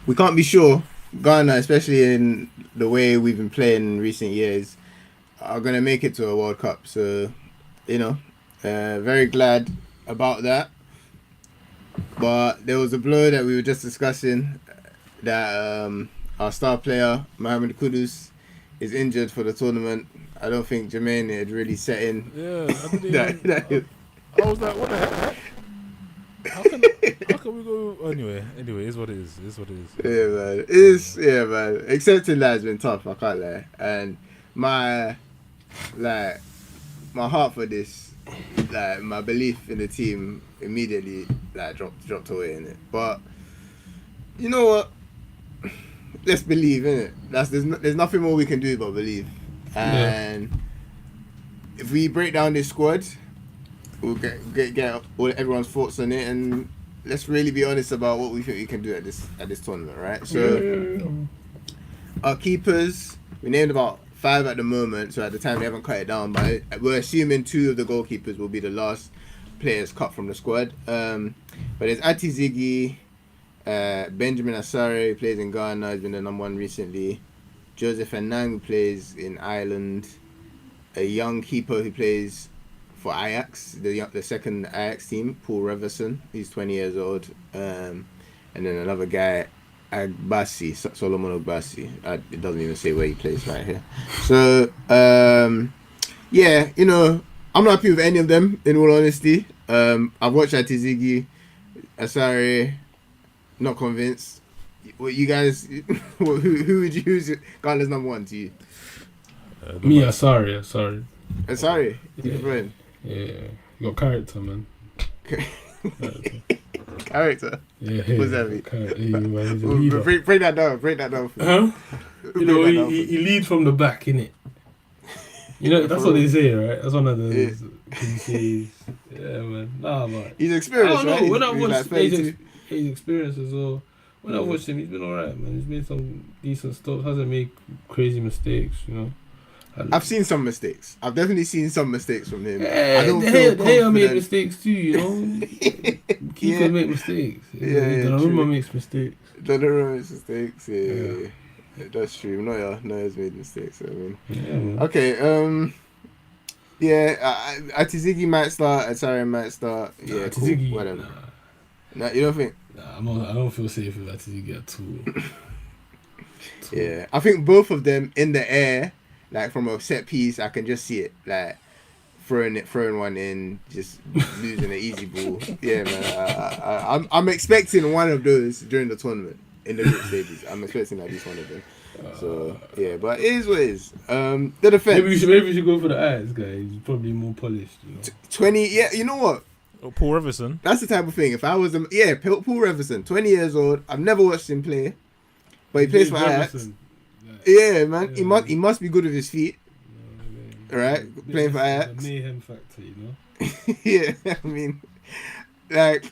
we can't be sure. Ghana, especially in the way we've been playing in recent years, are gonna make it to a World Cup. So, you know, very glad about that. But there was a blow that we were just discussing that our star player Mohamed Kudus is injured for the tournament. I don't think Jermaine had really set in. Yeah, I didn't that, even. that, I was like, what the heck? How can we go anyway, it's what it is. It's what it is. yeah, man. It's yeah, man. Accepting that has been tough. I can't lie. And my like my heart for this, like my belief in the team immediately like dropped away in it. But you know what? Let's believe in it. There's nothing more we can do but believe. And if we break down this squad, we'll get all everyone's thoughts on it, and let's really be honest about what we think we can do at this tournament, right? So our keepers, we named about 5 at the moment. So at the time we haven't cut it down, but we're assuming 2 of the goalkeepers will be the last players cut from the squad. But there's Ati Ziggy, Benjamin Asare, who plays in Ghana, has been the number 1 recently. Joseph Anang, who plays in Ireland. A young keeper who plays for Ajax, the second Ajax team, Paul Reverson. He's 20 years old. And then another guy, Agbasi, Solomon Agbasi. It doesn't even say where he plays right here. So, yeah, you know, I'm not happy with any of them, in all honesty. I've watched Atizigi, Asare, not convinced. What you guys, who would you use Ghana's number 1 to you? Me, sorry. Asare, you prefer Yeah, you got character, man. Character. Yeah, What's that mean? Man, he's a leader. Break that down. Break that down. For me. Huh? You know, Break that down he leads from the back, innit? You know, that's what they say, right? That's one of the cliches. Yeah, man. Nah, man. He's experienced, I don't know. right? When I He's watched like 32. his experience as well, when I watched him, he's been alright, man. He's made some decent stuff. Hasn't made crazy mistakes, you know. I've seen some mistakes. I've definitely seen some mistakes from him. Yeah, I don't the feel hater made confident. mistakes too, you know. Keepers make mistakes. Yeah, Donnarumma true. makes mistakes. Donnarumma makes mistakes. Yeah. That's true. Neuer's made mistakes. I mean, Man. okay. Yeah. Atizigi might start. Atari might start. Yeah, cool. Atizigi, Whatever. Nah, you don't think? I don't feel safe with Atizigi at all. Yeah, I think both of them in the air, like from a set piece, I can just see it, like throwing one in, just losing an easy ball. Yeah, man. I'm expecting one of those during the tournament in the group stages. I'm expecting at least one of them. So yeah, but it is what it is. The defense. Maybe we should go for the eyes, guy. He's probably more polished, you know. 20. Yeah, you know what? Oh, Paul Reverson. That's the type of thing. If I was Paul Reverson, 20 years old. I've never watched him play, but he plays for Ajax. Yeah, man. Yeah. He must be good with his feet. Right, playing for Ajax. The mayhem factor, you know. Yeah, I mean, like,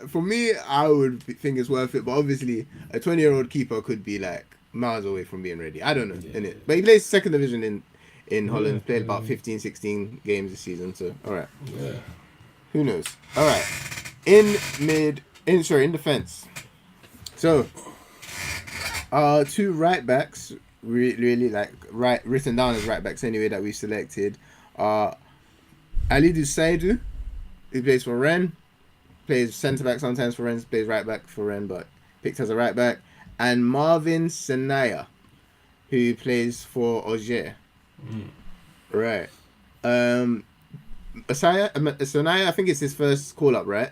for me, I would think it's worth it. But obviously, a 20-year-old keeper could be like miles away from being ready. I don't know, innit? But he plays second division in Holland. Played about 15, 16 games this season. So, all right. Yeah. Who knows? All right. In defense. So, 2 right backs, really like written down as right backs anyway, that we selected are Alidou Saidou, who plays for Rennes, plays centre back sometimes for Rennes, plays right back for Rennes, but picked as a right back, and Marvin Senaya, who plays for Auxerre. Right. Senaya, I think it's his first call up, right?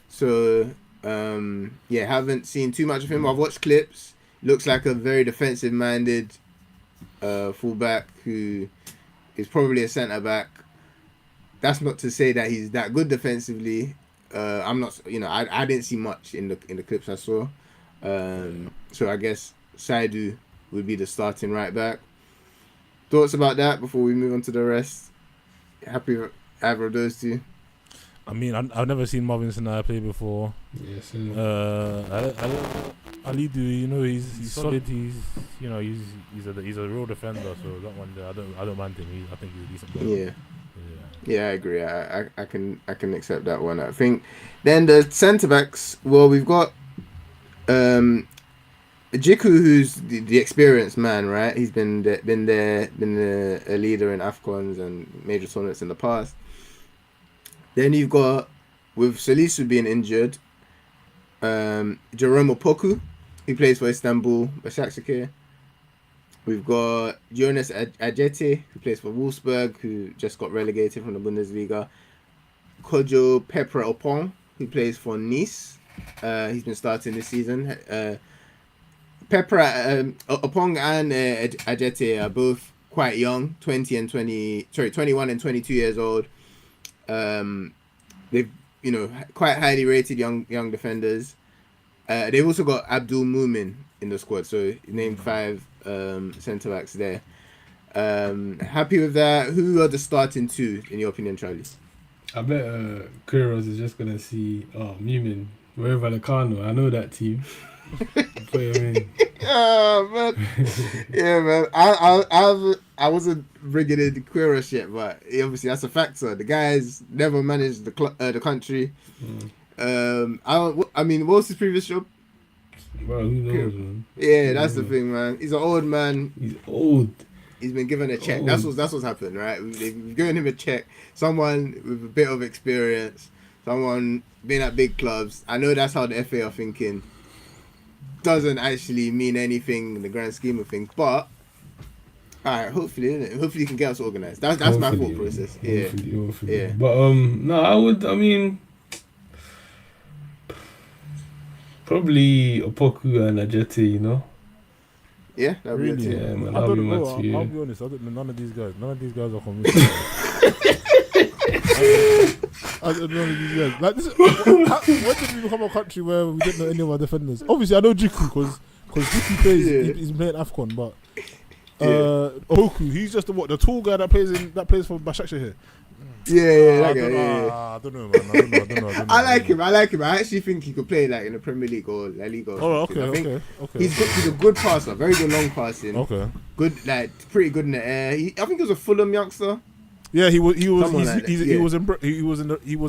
So haven't seen too much of him. I've watched clips. Looks like a very defensive minded fullback who is probably a centre back. That's not to say that he's that good defensively. I'm not, I didn't see much in the clips I saw. So I guess Saidu would be the starting right back. Thoughts about that before we move on to the rest? Happy with either of those two? I mean, I've never seen Marvin Sinai play before. Yes. Alidou, he's solid. He's a real defender. So that one there, I don't mind him. I think he's a decent player. Yeah, I agree. I can accept that one. I think then the centre backs. Well, we've got Jiku, who's the experienced man, right? He's been a leader in AFCONs and major tournaments in the past. Then you've got, with Salisu being injured, Jerome Opoku, he plays for Istanbul Başakşehir. We've got Jonas Ajeti, who plays for Wolfsburg, who just got relegated from the Bundesliga. Kojo Pepra Opong, who plays for Nice. He's been starting this season. Opong and Ajeti are both quite young, 21 and 22 years old. They've, quite highly rated young defenders. They've also got Abdul Mumin in the squad, so named 5 centre backs there. Happy with that. Who are the starting 2 in your opinion, Charlie? I bet Kuros is just gonna see Mumin, wherever Vallecano. I know that team. Put him in. Oh man, yeah man. I wasn't bringing in the Quiros yet, but obviously that's a factor. The guy's never managed the country. I mean, what's his previous job? Bro, who knows, man? Yeah, that's the thing, man. He's an old man. He's old. He's been given a check. That's what's happened, right? We've given him a check. Someone with a bit of experience. Someone been at big clubs. I know that's how the FA are thinking. Doesn't actually mean anything in the grand scheme of things, but alright, hopefully he can get us organised. That's my thought process. Hopefully. Yeah. But I mean, probably Opoku and Ajeti, Yeah, that'd be Really? it. Yeah, man, I that'll be don't my know. two. I'll be honest. I don't know. None of these guys are convincing. I don't know these guys. Like this. When did we become a country where we didn't know any of our defenders? Obviously, I know Jiku because Jiku plays. He's playing AFCON, but Opoku, he's just the tall guy that plays for Başakşehir. Yeah, that guy. I don't know, man. I don't know. I like him. I actually think he could play like in the Premier League or La Liga. Oh, okay. okay. He's a good passer, very good long passing. Okay. Good, pretty good in the air. I think he was a Fulham youngster. Yeah, he was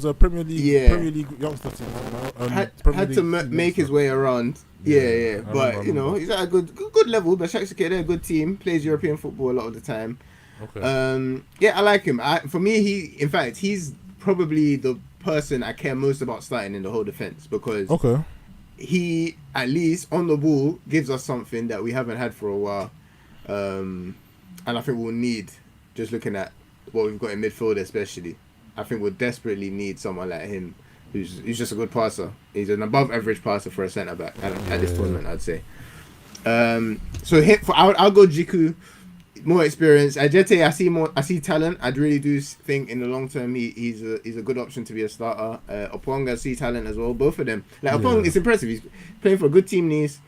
a Premier League youngster team. Had to make his way around. Yeah. But he's at a good level. But Başakşehir, they're a good team. Plays European football a lot of the time. Okay. Yeah, I like him. For me, he's probably the person I care most about starting in the whole defense because he, at least on the ball, gives us something that we haven't had for a while, and I think we'll need, just looking at what we've got in midfield especially, I think we'll desperately need someone like him who's just a good passer. He's an above average passer for a centre back at this tournament, I'd say. So I'll go Jiku. More experience. Ajete, I see talent. I really do think in the long term he's a good option to be a starter. Opong, I see talent as well. Both of them. Opong, it's impressive. He's playing for a good team. Nice.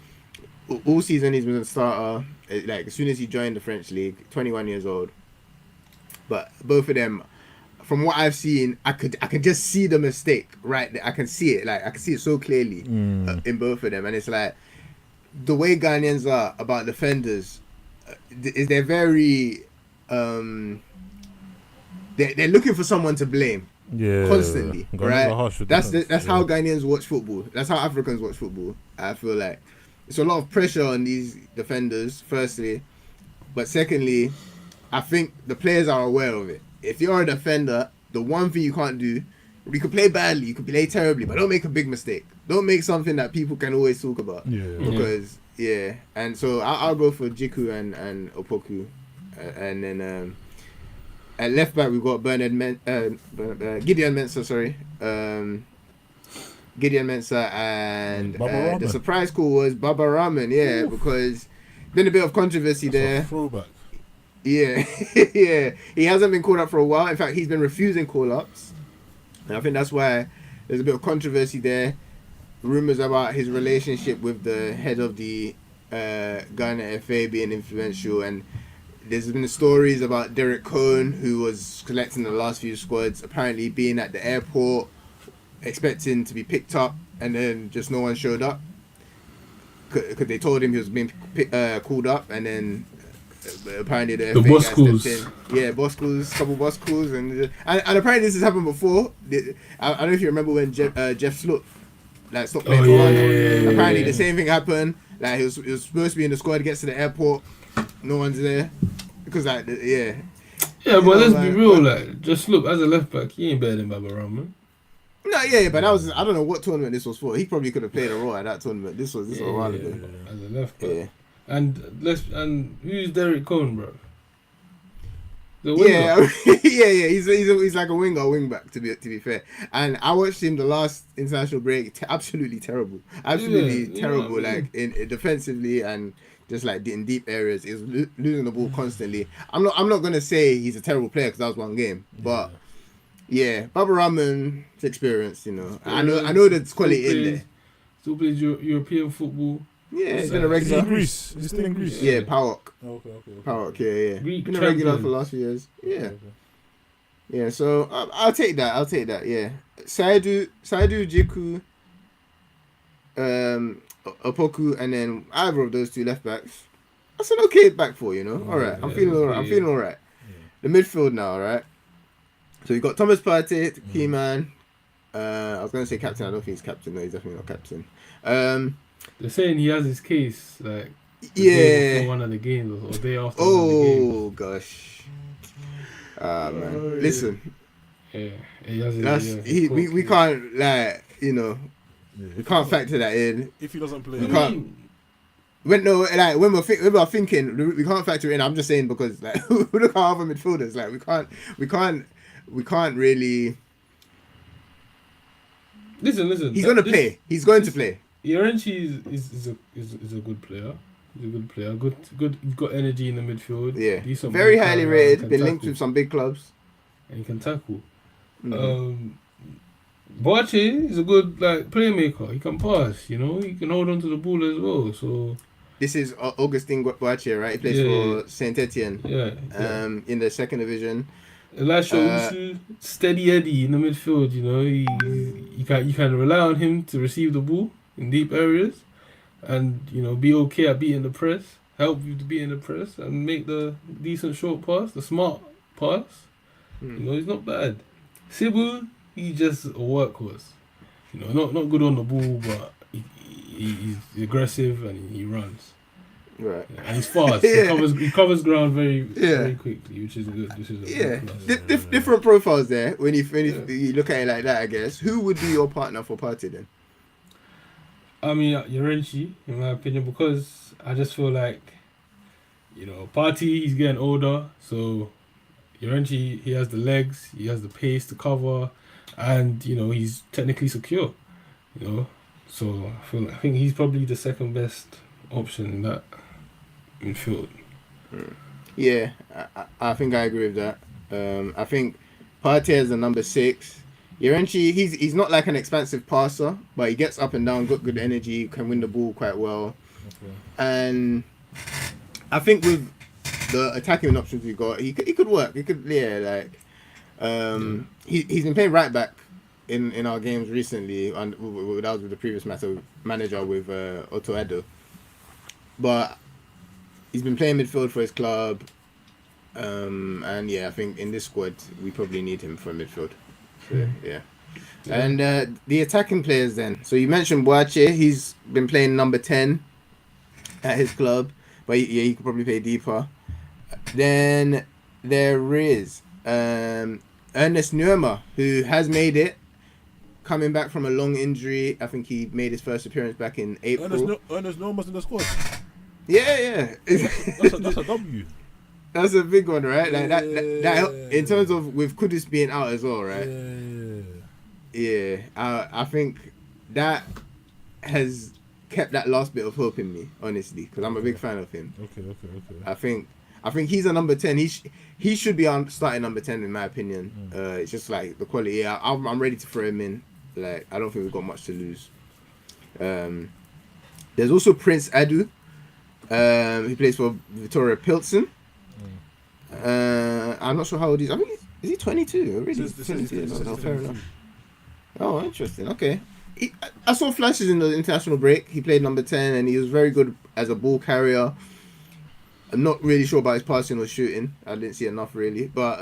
All season he's been a starter. As soon as he joined the French league, 21 years old. But both of them, from what I've seen, I could just see the mistake right there. I can see it. I can see it so clearly in both of them. And it's like the way Ghanaians are about defenders. Is they're very they're looking for someone to blame constantly, right? That's how Ghanaians watch football. That's how Africans watch football. I feel like it's a lot of pressure on these defenders, firstly, but secondly, I think the players are aware of it. If you're a defender, the one thing you can't do, you can play badly, you can play terribly, but don't make a big mistake. Don't make something that people can always talk about. Because and so I'll go for Jiku and Opoku, and then at left back we've got Gideon Mensah. Gideon Mensah and the surprise call was Baba Rahman. Yeah, because been a bit of controversy there. Throwback. Yeah, he hasn't been called up for a while. In fact, he's been refusing call-ups, and I think that's why there's a bit of controversy there. Rumours about his relationship with the head of the Ghana FA being influential, and there's been stories about Derek Cohn, who was collecting the last few squads, apparently being at the airport expecting to be picked up, and then just no one showed up because they told him he was being called up, and then apparently the FA boss calls. couple boss calls, and apparently this has happened before. I don't know if you remember when Jeff Slook like stopped playing Oh, for yeah, Arsenal. yeah, Apparently yeah. the same thing happened. Like he was supposed to be in the squad. He gets to the airport, no one's there because like Yeah, You but know, let's be man, real. but- Like, just look as a left back, he ain't better than Baba Rahman. No, yeah, but that was I don't know what tournament this was for. He probably could have played a role at that tournament. This was a while ago. As a left back. Yeah, And who's Derek Cohn, bro? The winger. yeah, yeah. He's like a wing back to be fair. And I watched him the last international break. Absolutely terrible, absolutely Yeah, you know terrible. what I mean? Like in defensively and just like in deep areas, he was losing the ball constantly. I'm not gonna say he's a terrible player because that was one game, but. Yeah, Baba Rahman's experience, you know. I know there's quality in there. Still plays European football. Yeah, he's What's been a that? Is he in regular. Greece? Is he still in Greece? Yeah, PAOK. Okay. PAOK, yeah. Greek Been a regular champion. for the last few years. Yeah. Okay. Yeah, so I'll take that, yeah. Saidu Jiku, Opoku, and then either of those two left backs. That's an okay back four, you know. Alright, I'm yeah, feeling alright. I'm yeah. feeling alright. The midfield now, alright. So you got Thomas Partey, key man. I was gonna say captain. I don't think he's captain. No, he's definitely not captain. They're saying he has his case like the day Yeah. before one of the games or day after one of the games. Oh gosh. Man. Listen, Yeah, he has his, that's we can't like we can't factor that in. If he doesn't play, We can't- When we're thinking we can't factor it in. I'm just saying because like we look at other midfielders. Like we can't really. Listen. He's gonna play. He's going to play. Yarenchi is a good player. He's a good player. Good. He's got energy in the midfield. Yeah. Decent Very ball highly carrier, rated. can Been linked tackle, with some big clubs. and he can tackle. Mhm. Boache is a good playmaker. He can pass. You know, he can hold on to the ball as well. So This is Augustin Boache, right? He plays Yeah. for Saint Etienne. yeah. In the second division. Elisha Usu, steady Eddie in the midfield. You know, you can rely on him to receive the ball in deep areas, and be okay at beating the press. Help you to beat in the press and make the decent short pass, the smart pass. He's not bad. Sibu, he's just a workhorse. Not good on the ball, but he's aggressive and he runs. Right. And he's fast. Yeah. He covers ground very Yeah. very quickly, which is good. This is a Yeah, good plus. different profiles there. When you look at it like that, I guess who would be your partner for Partey then? I mean, Yarenchi, in my opinion, because I just feel like, Partey, he's getting older, so Yarenchi, he has the legs, he has the pace to cover, and he's technically secure. So I think he's probably the second best option in that midfield. Yeah, I think I agree with that. I think Partey is the number 6. Yarenchi, he's not like an expansive passer, but he gets up and down, got good energy, can win the ball quite well. Okay. And I think with the attacking options we got, he could work. He could, he's been playing right back in our games recently, and that was with the previous manager with Otto Addo. But he's been playing midfield for his club, and yeah, I think in this squad we probably need him for midfield. So, yeah. And the attacking players then. So you mentioned Boache. He's been playing number 10 at his club, but he could probably play deeper. Then there is Ernest Nuema, who has made it, coming back from a long injury. I think he made his first appearance back in April. Ernest Norman's in the squad. Yeah. That's a W. That's a big one, right? Like that Yeah. in terms of with Kudus being out as well, right? Yeah. Yeah, I think that has kept that last bit of hope in me, honestly, because I'm a big fan of him. Okay. I think he's a number 10. He should be on starting number 10 in my opinion. It's just like the quality. Yeah, I'm ready to throw him in. Like I don't think we've got much to lose. There's also Prince Adu. He plays for Victoria Pilsen. I'm not sure how old he is. I think is he 22 already? This is 22. No, fair 22. enough. Oh, interesting. Okay. I saw flashes in the international break. He played number 10 and he was very good as a ball carrier. I'm not really sure about his passing or shooting. I didn't see enough really. But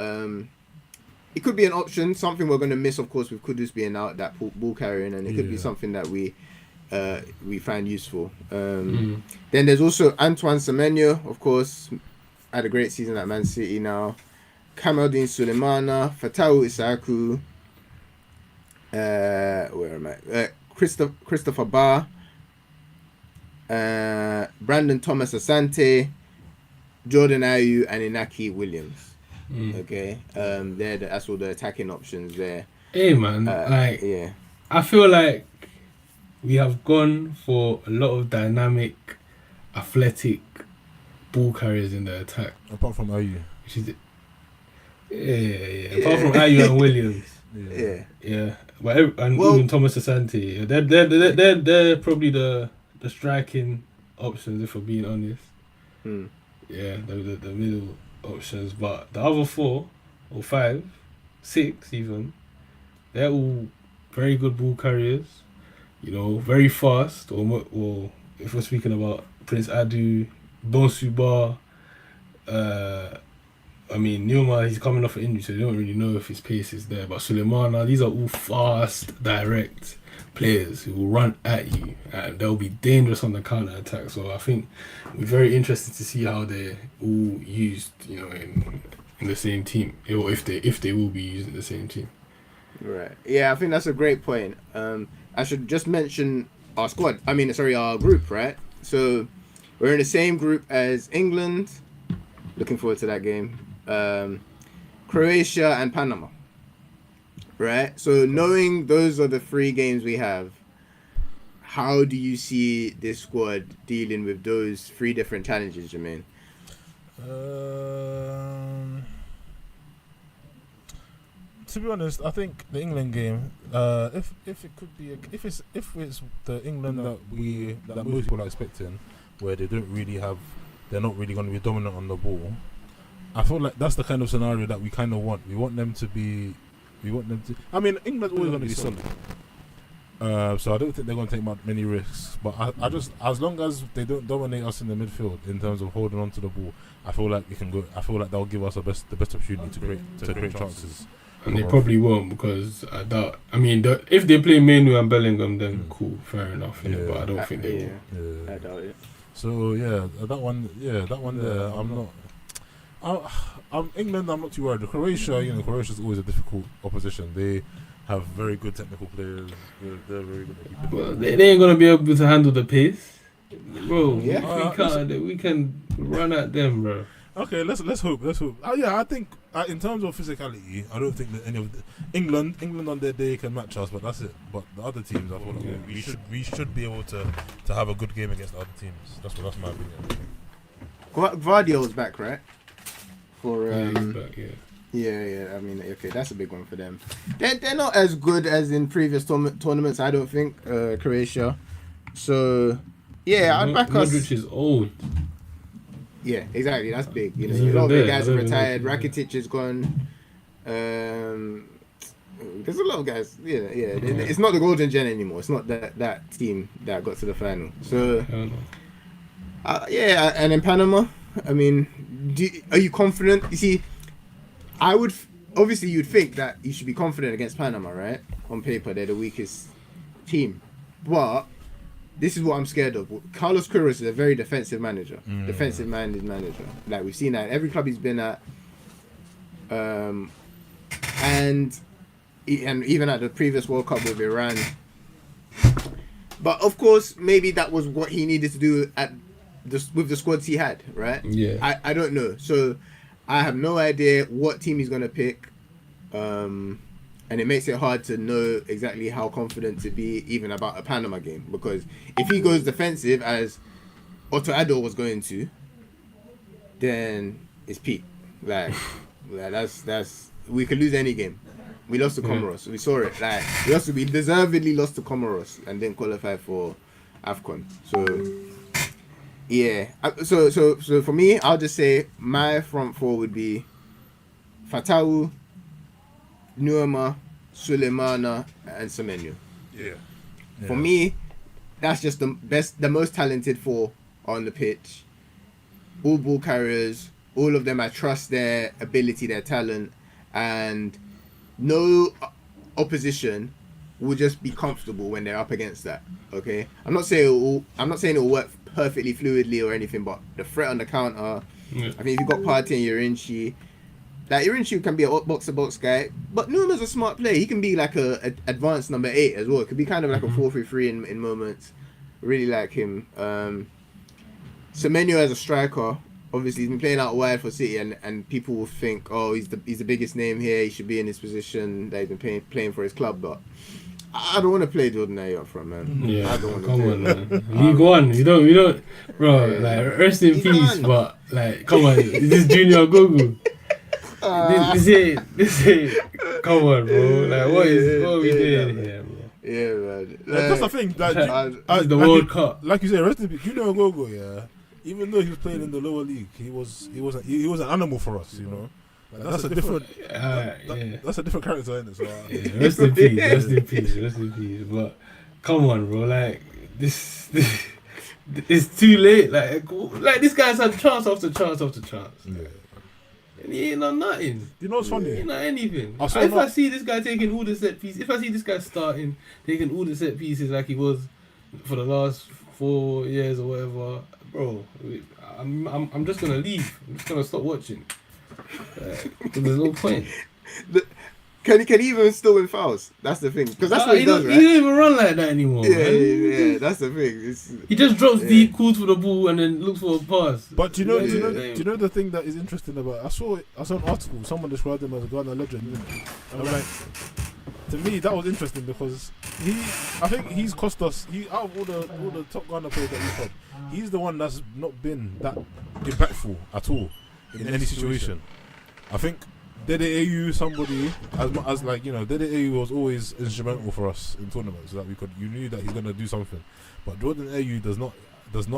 it could be an option. Something we're going to miss, of course, with Kudus being out, that ball carrying, and it could be something that we find useful. Then there's also Antoine Semenyo, of course, had a great season at Man City now. Kamaldeen Sulemana, Fatawu Isaku, where am I? Christopher Barr, Brandon Thomas Asante, Jordan Ayew, and Inaki Williams. Okay, that's all the attacking options there. Hey man, I feel like we have gone for a lot of dynamic, athletic ball carriers in the attack. Apart from Ayew. Which is apart from Ayew and Williams. Yeah. But even Thomas Asante, they're probably the striking options, if we're being honest. Yeah, the middle options, but the other 4 or 5, 6 even, they're all very good ball carriers. You know, very fast. Or if we're speaking about Prince Adu, Bonsuba, Neoma, he's coming off an injury, so they don't really know if his pace is there. But Sulemana, these are all fast, direct players who will run at you, and they'll be dangerous on the counter attack. So I think we're very interested to see how they're all used, in the same team, or if they will be used in the same team. Right. Yeah, I think that's a great point. I should just mention our squad. Our group, right? So we're in the same group as England. Looking forward to that game. Croatia and Panama. Right? So knowing those are the 3 games we have, how do you see this squad dealing with those 3 different challenges, Jermaine? To be honest, I think the England game, if it's the England that most people are expecting, where they're not really going to be dominant on the ball, I feel like that's the kind of scenario that we kind of want. We want them to. England's always going to be solid. So I don't think they're going to take many risks. But I just, as long as they don't dominate us in the midfield in terms of holding on to the ball, I feel like we can go. I feel like they'll give us the best opportunity to create chances. And they probably won't, because I doubt. If they play Menu and Bellingham, then cool, fair enough. But I don't think they will. I doubt it. So that one there, I'm England. I'm not too worried. Croatia, Croatia's always a difficult opposition. They have very good technical players. They're very good at keeping. Well, they ain't gonna be able to handle the pace, bro. We can run at them, bro. Okay, let's hope. I think in terms of physicality, I don't think that any of England on their day can match us, but that's it. But the other teams, I feel like we should be able to have a good game against the other teams. That's my opinion. Gvardiol's back, right? For he's back, okay, that's a big one for them. They're not as good as in previous tournaments, I don't think. Croatia, so I'd back us. Modric is old. Yeah, exactly. That's big. A lot of the guys are retired. Rakitic is gone. There's a lot of guys. Yeah. It's not the Golden Gen anymore. It's not that team that got to the final. So, and in Panama, are you confident? You see, you'd think that you should be confident against Panama, right? On paper, they're the weakest team, but this is what I'm scared of. Carlos Queiroz is a very defensive-minded manager. Like, we've seen that at every club he's been at, and even at the previous World Cup with Iran. But of course, maybe that was what he needed to do with the squads he had, right? Yeah. I don't know. So I have no idea what team he's gonna pick. And it makes it hard to know exactly how confident to be even about a Panama game, because if he goes defensive as Otto Addo was going to, then it's peak. Like that's we could lose any game. We lost to Comoros. We saw it. Like we deservedly lost to Comoros and didn't qualify for AFCON. So So for me, I'll just say my front 4 would be Fatawu, Nuama, Sulemana, and Semenyo. Yeah. For me, that's just the most talented 4 on the pitch. All ball carriers, all of them. I trust their ability, their talent, and no opposition will just be comfortable when they're up against that. Okay, I'm not saying it will work perfectly fluidly or anything, but the threat on the counter. Yeah. I mean, if you've got Partey and Irinchi, like Irinchi can be a box-to-box guy, but Numa's a smart player. He can be like a advanced number 8 as well. It could be kind of like a 4-3-3 in moments. Really like him. Semenyo as a striker, obviously he's been playing out wide for City, and people will think, oh, he's the biggest name here. He should be in his position that he's been playing for his club, but I don't want to play Jordan Ayew up front, man. Yeah, I don't want to come do on, it. man. League One, we don't, bro. Yeah. Like, rest in He's peace, done. but like, come on, this Junior Gogo. This ain't. Come on, bro. Like, what are we doing here, bro? Yeah, man. Like, that's the thing. Like, This is the like World you- Cup. Like you said, rest in peace. Junior Gogo, yeah. Even though he was playing in the lower league, he was an animal for us, you know. Like, that's a different. Yeah. That's a different character, isn't it? So, Yeah, rest in peace, rest in peace, rest in peace. But come on, bro. Like this it's too late. Like this guy's had chance after chance after chance, yeah. and he ain't done nothing. You know what's He funny? ain't done anything. I saw If I that- see this guy taking all the set pieces, if I see this guy starting taking all the set pieces like he was for the last 4 years or whatever, bro, I'm just gonna leave. I'm just gonna stop watching. There's no point. Can he even still win fouls? That's the thing, because that's what he does, He right? don't even run like that anymore. Yeah, man. yeah, that's the thing. He just drops Yeah. deep, calls for the ball, and then looks for a pass. But do you know Yeah. the thing that is interesting about? I saw an article. Someone described him as a Ghana legend. Didn't it? And I'm like, to me, that was interesting because I think he's cost us. Out of all the top Ghana players that we've had, he's the one that's not been that impactful at all in any situation. I think Dede Ayew, somebody as like, you know, Dede Ayew was always instrumental for us in tournaments, so that you knew that he's gonna do something. But Jordan Ayew does not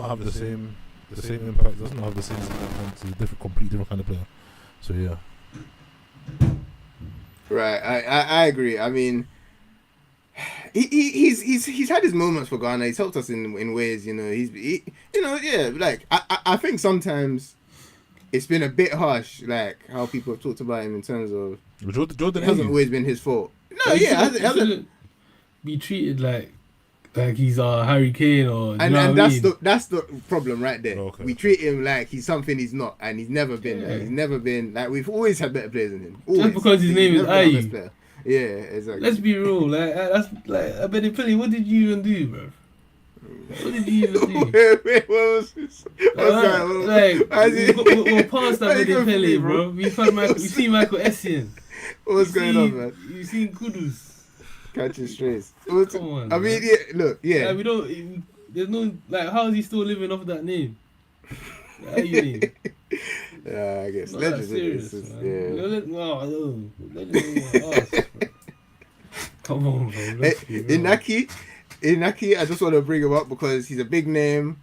have the same impact. Does not have the same impact. He's a completely different kind of player. So yeah. Right, I agree. I mean, he's had his moments for Ghana. He's helped us in ways, you know. Like I think sometimes it's been a bit harsh, like how people have talked about him in terms of Jordan it hasn't Ayew. always been his fault. No, He yeah, it shouldn't hasn't. be treated like he's Harry Kane or. And that's the problem right there. Okay. We treat him like he's something he's not, and he's never been. Yeah. He's never been like we've always had better players than him. Always. Just because his name is never been our Ayew. best player. Yeah, exactly. Let's be real. Like that's like I bet Philly. What did you even do, bro? What did you even do? Wait, what was this? What's that? Like Why is it- we're past why that you with going for Pele, me, bro. We've seen Michael Essien. What's going on, man? You've seen Kudus. Catching strays. Come on, I mean, man. yeah, look, yeah. Like, we don't. There's no like. How is he still living off that name? How you mean? Yeah, I guess. Not that Legends, serious, is man. yeah. No. Legends, bro. Come on, bro. Let's be real. Inaki, I just want to bring him up because he's a big name.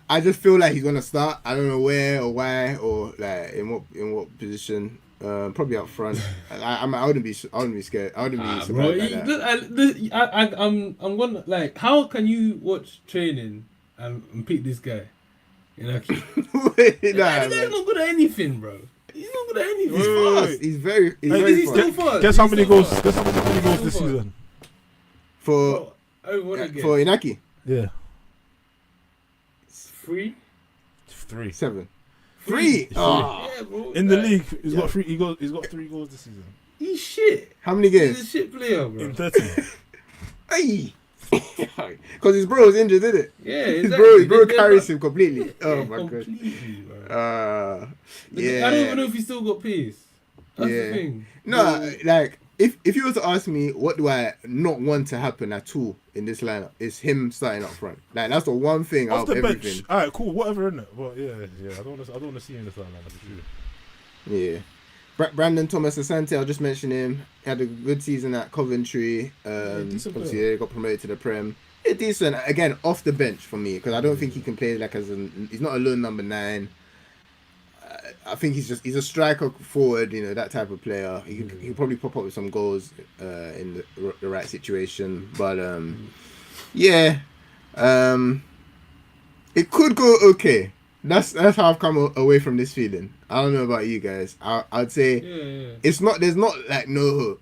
I just feel like he's gonna start. I don't know where or why or like in what position. Probably up front. I wouldn't be scared. I wouldn't be Bro, surprised by that. I'm gonna like. How can you watch training and pick this guy? Inaki. Nah, He's man. not good at anything, bro. He's not good at anything. He's Wait, wait, fast. He's very Is very he fast. still fast? Guess Is how he many still goals? fast? Guess how many goals this Still fast. season? For Bro, I wanna get for Inaki, Yeah, 3. 3. 7. 3. Oh. Yeah, bro. In the like, league, he's got 3. He's got 3 goals this season. he's shit. How many He's a games? shit player, bro. In 30. Hey. Because his bro was injured, didn't it? Yeah, His exactly. bro They're carries not- him completely. Oh yeah, my god. completely, bro. Yeah. I don't even know if he still got pace. That's Yeah. the thing. No, like if you were to ask me what do I not want to happen at all in this lineup, it's him starting up front. Like that's the one thing Off out the of bench. everything. Alright, cool. Whatever, innit? Well, yeah. I don't want to see him in the starting lineup. It's true. Yeah. Brandon Thomas Asante, I'll just mention him. He had a good season at Coventry. decent Obviously, player. they got promoted to the Prem. Yeah, decent. Again, off the bench for me because I don't think he can play like he's not a lone number 9. I think he's a striker forward, you know, that type of player. He'll probably pop up with some goals in the right situation. But yeah, it could go okay. that's how I've come away from this feeling. I don't know about you guys. I'd say Yeah. it's not. There's not like no hope.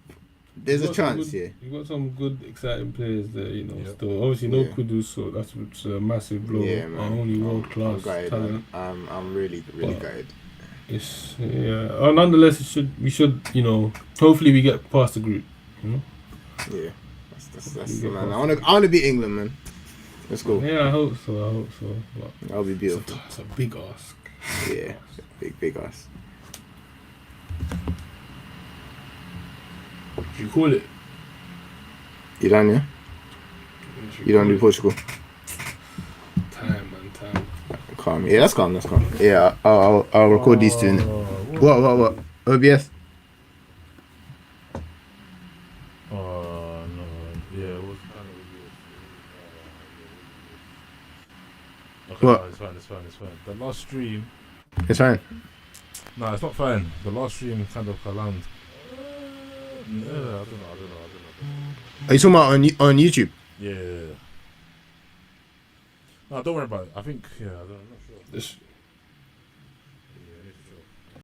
There's a chance, You got some good, exciting players there, you know. Yeah. Still, obviously, no Yeah. Kudus, so that's a massive blow. Yeah, man. Our only world class I'm gutted, talent. man. I'm really But- gutted. It's nonetheless, we should, you know. Hopefully, we get past the group. You know. Yeah, that's man. I wanna beat England, man. Let's go. Yeah, I hope so. But That'll be beautiful. it's a big ask. Yeah, big ass. What do you call it? You done, yeah? You don't do Portugal. Time. Calm. Yeah, that's calm. Yeah, I'll record these two. What? OBS. Oh no, yeah, it was kind of okay, What? no, it's fine. The last stream, It's fine. no, it's not fine. The last stream kind of alarmed. Yeah, I don't know. Are you talking about on YouTube? Yeah. No, don't worry about it. I think, yeah, I'm not sure. This